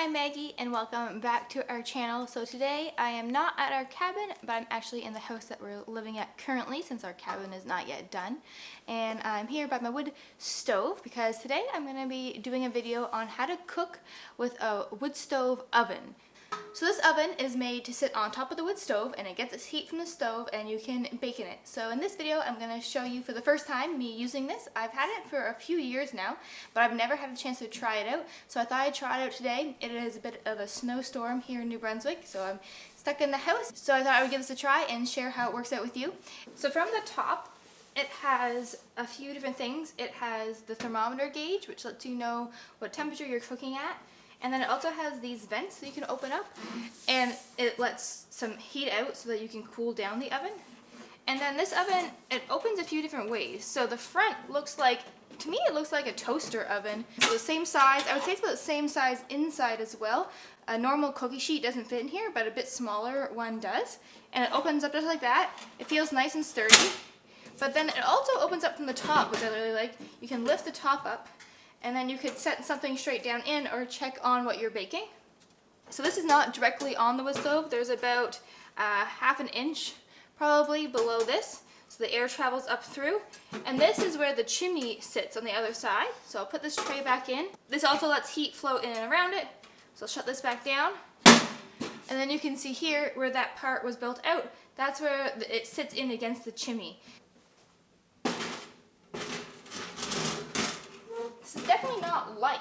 I'm Maggie and welcome back to our channel. So today I am not at our cabin, but I'm actually in the house that we're living at currently since our cabin is not yet done. And I'm here by my wood stove because today I'm going to be doing a video on how to cook with a wood stove oven. So this oven is made to sit on top of the wood stove and it gets its heat from the stove and you can bake in it. So in this video I'm going to show you for the first time me using this. I've had it for a few years now, but I've never had a chance to try it out. So I thought I'd try it out today. It is a bit of a snowstorm here in New Brunswick, so I'm stuck in the house. So I thought I would give this a try and share how it works out with you. So from the top, it has a few different things. It has the thermometer gauge, which lets you know what temperature you're cooking at. And then it also has these vents that you can open up and it lets some heat out so that you can cool down the oven. And then this oven, it opens a few different ways. So the front looks like, to me it looks like a toaster oven. So the same size, I would say it's about the same size inside as well. A normal cookie sheet doesn't fit in here, but a bit smaller one does. And it opens up just like that. It feels nice and sturdy. But then it also opens up from the top, which I really like. You can lift the top up, and then you could set something straight down in or check on what you're baking. So this is not directly on the wood stove. There's about half an inch probably below this. So the air travels up through. And this is where the chimney sits on the other side. So I'll put this tray back in. This also lets heat flow in and around it. So I'll shut this back down. And then you can see here where that part was built out. That's where it sits in against the chimney. This is definitely not light.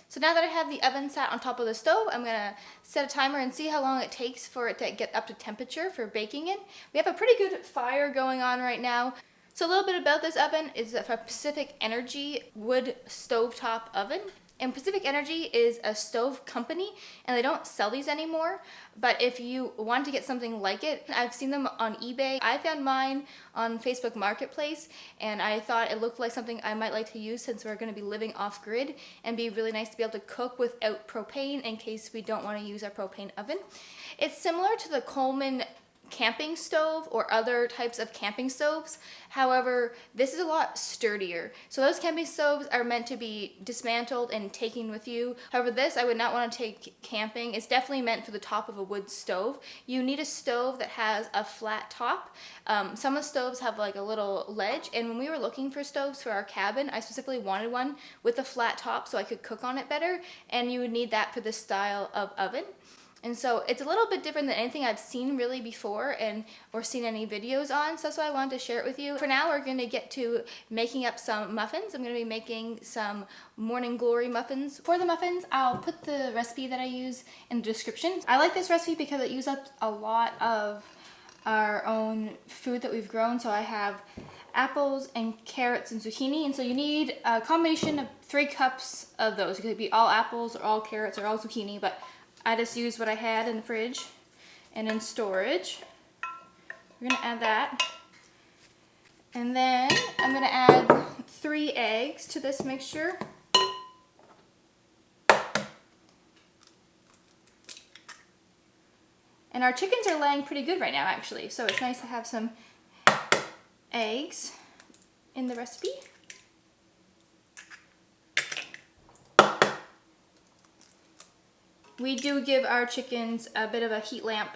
So now that I have the oven sat on top of the stove, I'm going to set a timer and see how long it takes for it to get up to temperature for baking in. We have a pretty good fire going on right now. So a little bit about this oven is a Pacific Energy wood stovetop oven. And Pacific Energy is a stove company and they don't sell these anymore, but if you want to get something like it, I've seen them on eBay. I found mine on Facebook Marketplace and I thought it looked like something I might like to use since we're going to be living off grid and be really nice to be able to cook without propane in case we don't want to use our propane oven. It's similar to the Coleman camping stove or other types of camping stoves. However, this is a lot sturdier. So those camping stoves are meant to be dismantled and taken with you. However, this I would not want to take camping. It's definitely meant for the top of a wood stove. You need a stove that has a flat top. Some of the stoves have like a little ledge, and when we were looking for stoves for our cabin, I specifically wanted one with a flat top so I could cook on it better, and you would need that for this style of oven. And so it's a little bit different than anything I've seen really before or seen any videos on, so that's why I wanted to share it with you. For now, we're going to get to making up some muffins. I'm going to be making some Morning Glory muffins. For the muffins, I'll put the recipe that I use in the description. I like this recipe because it uses up a lot of our own food that we've grown. So I have apples and carrots and zucchini, and so you need a combination of 3 cups of those. It could be all apples or all carrots or all zucchini, but I just used what I had in the fridge and in storage. We're gonna add that. And then I'm gonna add 3 eggs to this mixture. And our chickens are laying pretty good right now actually, so it's nice to have some eggs in the recipe. We do give our chickens a bit of a heat lamp.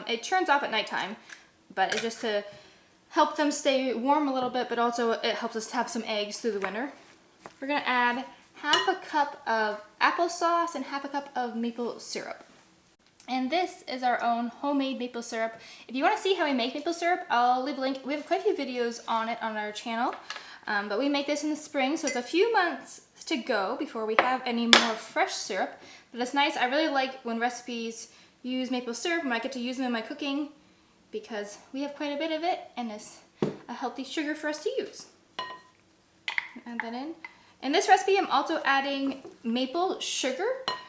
It turns off at nighttime, but it's just to help them stay warm a little bit, but also it helps us have some eggs through the winter. We're gonna add half a cup of applesauce and half a cup of maple syrup. And this is our own homemade maple syrup. If you want to see how we make maple syrup, I'll leave a link. We have quite a few videos on it on our channel, but we make this in the spring, so it's a few months to go before we have any more fresh syrup. But it's nice. I really like when recipes use maple syrup and I get to use them in my cooking because we have quite a bit of it and it's a healthy sugar for us to use. Add that in. In this recipe, I'm also adding maple sugar.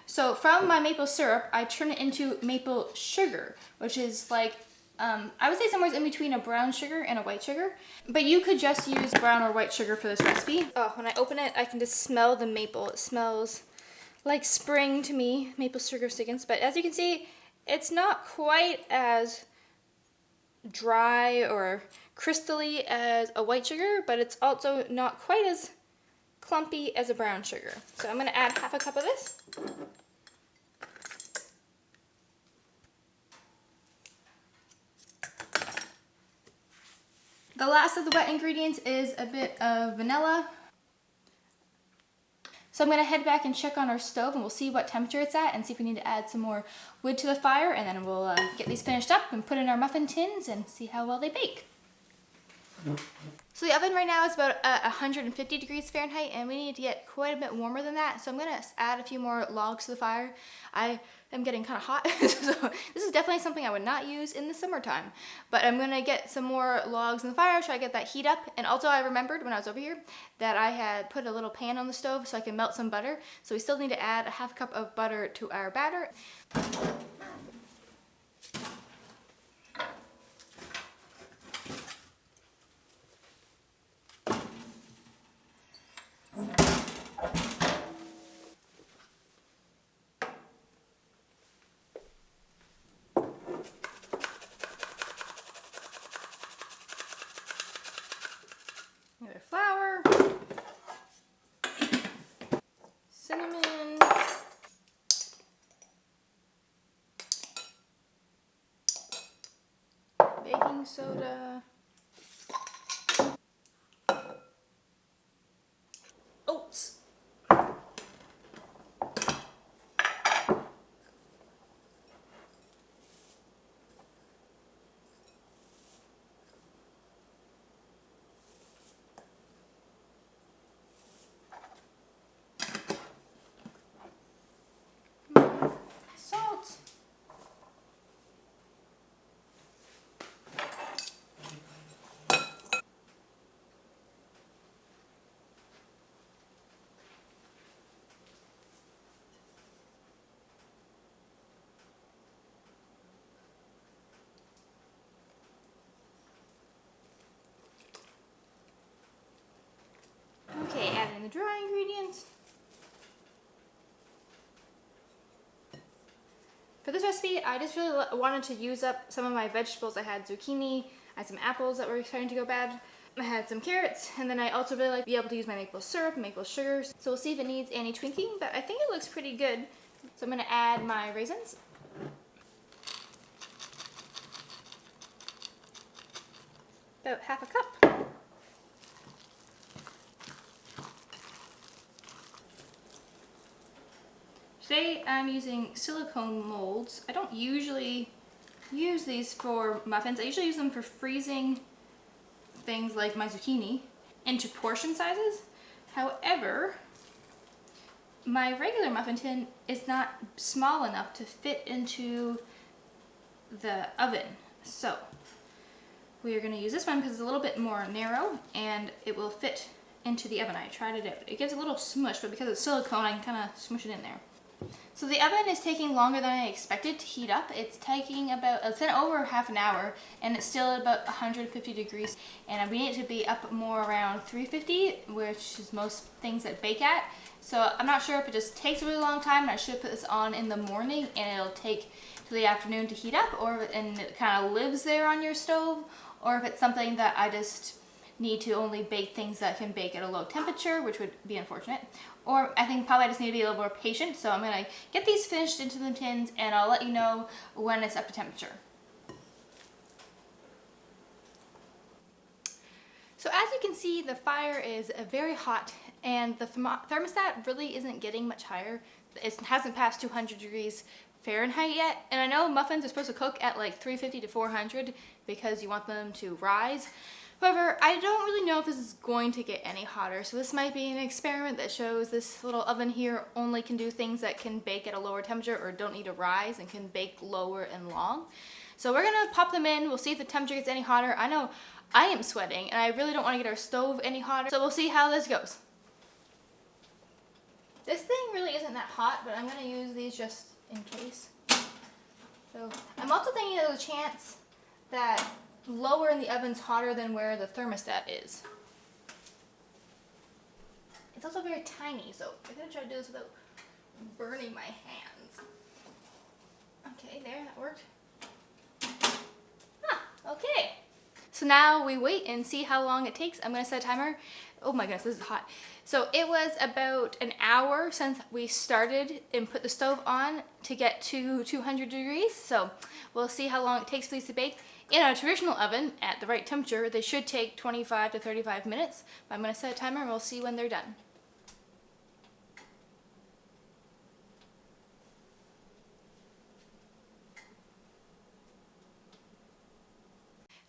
So from my maple syrup, I turn it into maple sugar, which is like, I would say somewhere in between a brown sugar and a white sugar. But you could just use brown or white sugar for this recipe. Oh, when I open it, I can just smell the maple. It smells like spring to me, maple sugar stickins. But as you can see, it's not quite as dry or crystally as a white sugar, but it's also not quite as clumpy as a brown sugar. So I'm going to add half a cup of this. The last of the wet ingredients is a bit of vanilla. So I'm going to head back and check on our stove and we'll see what temperature it's at and see if we need to add some more wood to the fire, and then we'll get these finished up and put in our muffin tins and see how well they bake. So the oven right now is about 150 degrees Fahrenheit, and we need to get quite a bit warmer than that. So I'm going to add a few more logs to the fire. I am getting kind of hot, so this is definitely something I would not use in the summertime. But I'm going to get some more logs in the fire, try to get that heat up. And also I remembered when I was over here that I had put a little pan on the stove so I can melt some butter. So we still need to add a half cup of butter to our batter. Another flour, cinnamon, baking soda, oats, salt, okay, add in the dry ingredients. For this recipe, I just really wanted to use up some of my vegetables. I had zucchini, I had some apples that were starting to go bad, I had some carrots, and then I also really like to be able to use my maple syrup, maple sugars. So we'll see if it needs any tweaking, but I think it looks pretty good. So I'm going to add my raisins. About half a cup. Today I'm using silicone molds. I don't usually use these for muffins. I usually use them for freezing things like my zucchini into portion sizes. However, my regular muffin tin is not small enough to fit into the oven. So we are going to use this one because it's a little bit more narrow and it will fit into the oven. I tried it out. It gives a little smush, but because it's silicone, I can kind of smush it in there. So the oven is taking longer than I expected to heat up. It's taking about, it's been over half an hour and it's still at about 150 degrees. And we need it to be up more around 350, which is most things that bake at. So I'm not sure if it just takes a really long time and I should put this on in the morning and it'll take to the afternoon to heat up, and it kind of lives there on your stove, or if it's something that I just need to only bake things that can bake at a low temperature, which would be unfortunate. Or I think probably I just need to be a little more patient. So I'm going to get these finished into the tins and I'll let you know when it's up to temperature. So as you can see, the fire is very hot and the thermostat really isn't getting much higher. It hasn't passed 200 degrees Fahrenheit yet. And I know muffins are supposed to cook at like 350 to 400 because you want them to rise. However, I don't really know if this is going to get any hotter, so this might be an experiment that shows this little oven here only can do things that can bake at a lower temperature or don't need to rise and can bake lower and long. So we're going to pop them in, we'll see if the temperature gets any hotter. I know I am sweating and I really don't want to get our stove any hotter, so we'll see how this goes. This thing really isn't that hot, but I'm going to use these just in case. So I'm also thinking there's a chance that lower in the oven's hotter than where the thermostat is. It's also very tiny, so I'm going to try to do this without burning my hands. Okay, there, that worked. Okay. So now we wait and see how long it takes. I'm gonna set a timer. Oh my goodness, this is hot. So it was about an hour since we started and put the stove on to get to 200 degrees. So we'll see how long it takes for these to bake. In a traditional oven, at the right temperature, they should take 25 to 35 minutes. But I'm gonna set a timer and we'll see when they're done.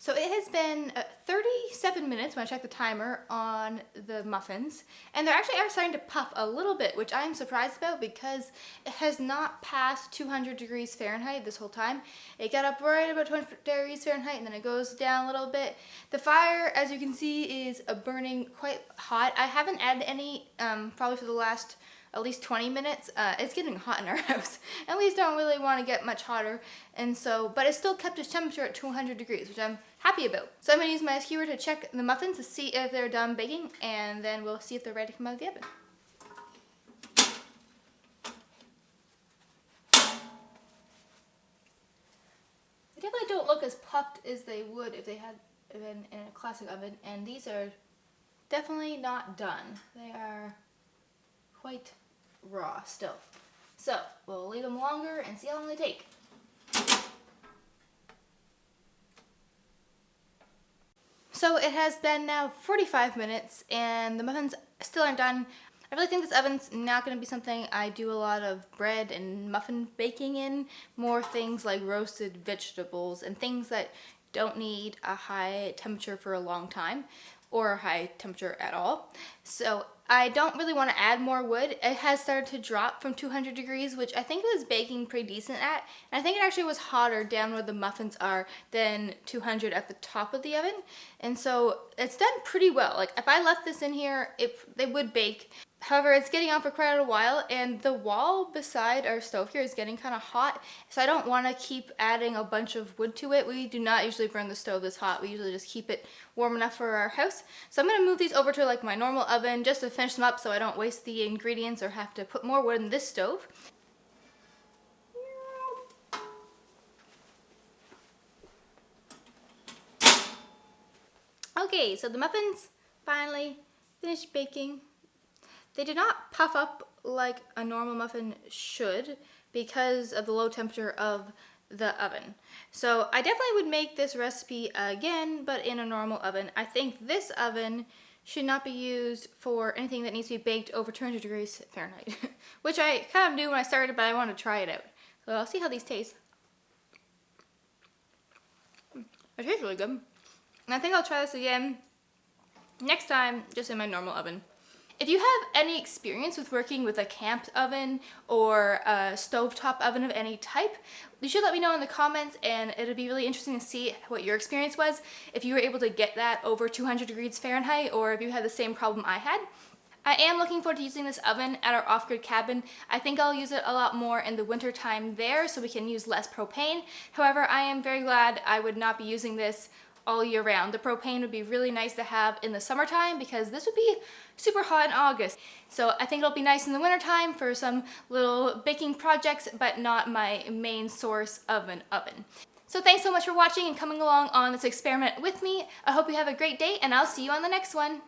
So it has been 37 minutes when I checked the timer on the muffins, and they're actually starting to puff a little bit, which I'm surprised about because it has not passed 200 degrees Fahrenheit this whole time. It got up right about 200 degrees Fahrenheit and then it goes down a little bit. The fire, as you can see, is burning quite hot. I haven't added any probably for the last at least 20 minutes. It's getting hot in our house, and we don't really want to get much hotter, and so, but it still kept its temperature at 200 degrees, which I'm happy about. So I'm going to use my skewer to check the muffins to see if they're done baking, and then we'll see if they're ready to come out of the oven. They definitely don't look as puffed as they would if they had been in a classic oven, and these are definitely not done. They are quite raw still. So we'll leave them longer and see how long they take. So it has been now 45 minutes and the muffins still aren't done. I really think this oven's not going to be something I do a lot of bread and muffin baking in. More things like roasted vegetables and things that don't need a high temperature for a long time or a high temperature at all. So I don't really want to add more wood. It has started to drop from 200 degrees, which I think it was baking pretty decent at. And I think it actually was hotter down where the muffins are than 200 at the top of the oven. And so it's done pretty well. Like if I left this in here, they would bake. However, it's getting on for quite a while, and the wall beside our stove here is getting kind of hot, so I don't want to keep adding a bunch of wood to it. We do not usually burn the stove this hot. We usually just keep it warm enough for our house. So I'm going to move these over to like my normal oven just to finish them up so I don't waste the ingredients or have to put more wood in this stove. Okay, so the muffins finally finished baking. They did not puff up like a normal muffin should because of the low temperature of the oven. So I definitely would make this recipe again, but in a normal oven. I think this oven should not be used for anything that needs to be baked over 200 degrees Fahrenheit, which I kind of knew when I started, but I want to try it out. So I'll see how these taste. It tastes really good. And I think I'll try this again next time, just in my normal oven. If you have any experience with working with a camp oven or a stovetop oven of any type, you should let me know in the comments, and it'll be really interesting to see what your experience was, if you were able to get that over 200 degrees Fahrenheit, or if you had the same problem I had. I am looking forward to using this oven at our off-grid cabin. I think I'll use it a lot more in the winter time there so we can use less propane. However, I am very glad I would not be using this all year round. The propane would be really nice to have in the summertime because this would be super hot in August. So I think it'll be nice in the wintertime for some little baking projects, but not my main source of an oven. So thanks so much for watching and coming along on this experiment with me. I hope you have a great day, and I'll see you on the next one.